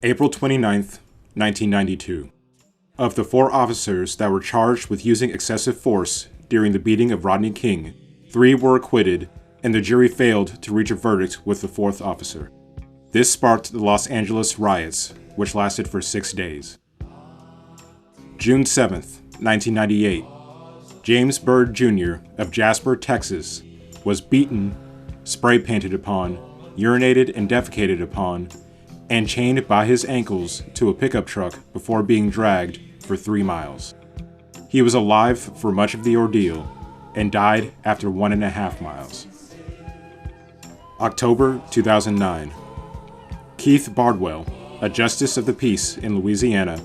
April 29th, 1992. Of the 4 officers that were charged with using excessive force during the beating of Rodney King, 3 were acquitted, and the jury failed to reach a verdict with the 4th officer. This sparked the Los Angeles riots, which lasted for 6 days. June 7th, 1998. James Byrd Jr. of Jasper, Texas, was beaten, spray painted upon, urinated and defecated upon, and chained by his ankles to a pickup truck before being dragged for 3 miles. He was alive for much of the ordeal and died after 1.5 miles. October 2009. Keith Bardwell, a justice of the peace in Louisiana,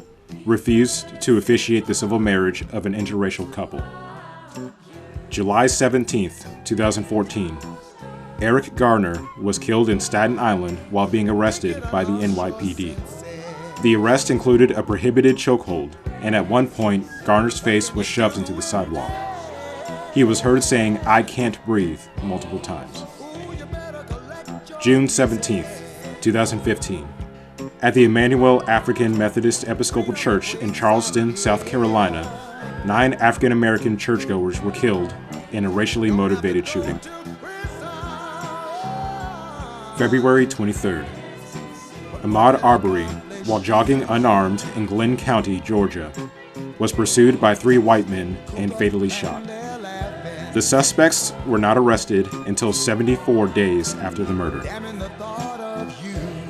refused to officiate the civil marriage of an interracial couple. July 17th, 2014. Eric Garner was killed in Staten Island while being arrested by the NYPD. The arrest included a prohibited chokehold, and at one point, Garner's face was shoved into the sidewalk. He was heard saying, "I can't breathe," multiple times. June 17th, 2015. At the Emmanuel African Methodist Episcopal Church in Charleston, South Carolina, 9 African American churchgoers were killed in a racially motivated shooting. February 23rd. Ahmaud Arbery, while jogging unarmed in Glenn County, Georgia, was pursued by 3 white men and fatally shot. The suspects were not arrested until 74 days after the murder.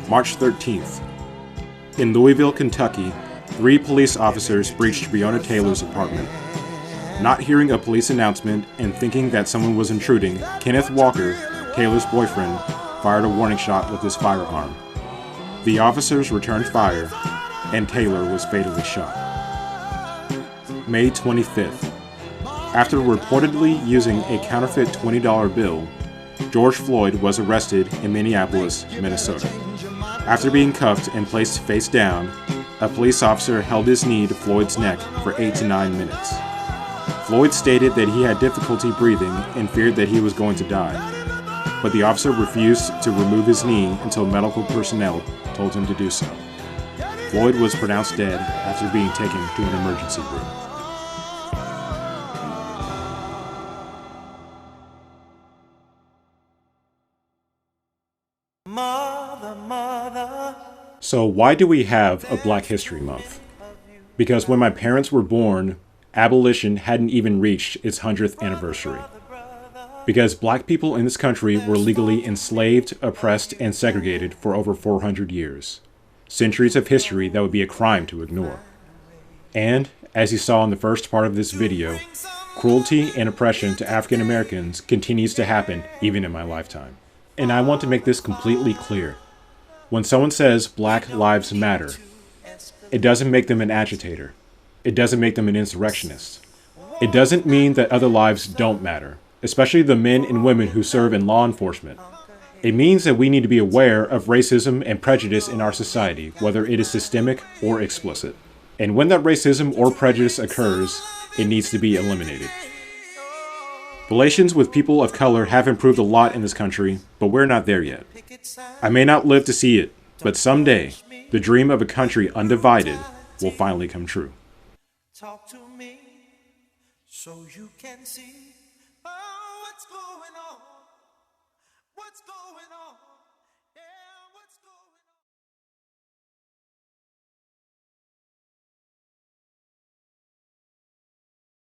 March 13th. In Louisville, Kentucky, 3 police officers breached Breonna Taylor's apartment. Not hearing a police announcement and thinking that someone was intruding, Kenneth Walker, Taylor's boyfriend, fired a warning shot with his firearm. The officers returned fire, and Taylor was fatally shot. May 25th. After reportedly using a counterfeit $20 bill, George Floyd was arrested in Minneapolis, Minnesota. After being cuffed and placed face down, a police officer held his knee to Floyd's neck for 8 to 9 minutes. Floyd stated that he had difficulty breathing and feared that he was going to die, but the officer refused to remove his knee until medical personnel told him to do so. Floyd was pronounced dead after being taken to an emergency room. So why do we have a Black History Month? Because when my parents were born, abolition hadn't even reached its 100th anniversary. Because black people in this country were legally enslaved, oppressed, and segregated for over 400 years. Centuries of history that would be a crime to ignore. And, as you saw in the first part of this video, cruelty and oppression to African Americans continues to happen even in my lifetime. And I want to make this completely clear. When someone says Black Lives Matter, it doesn't make them an agitator. It doesn't make them an insurrectionist. It doesn't mean that other lives don't matter, especially the men and women who serve in law enforcement. It means that we need to be aware of racism and prejudice in our society, whether it is systemic or explicit. And when that racism or prejudice occurs, it needs to be eliminated. Relations with people of color have improved a lot in this country, but we're not there yet. I may not live to see it, but someday, the dream of a country undivided will finally come true. Talk to me so you can see what's going on. What's going on?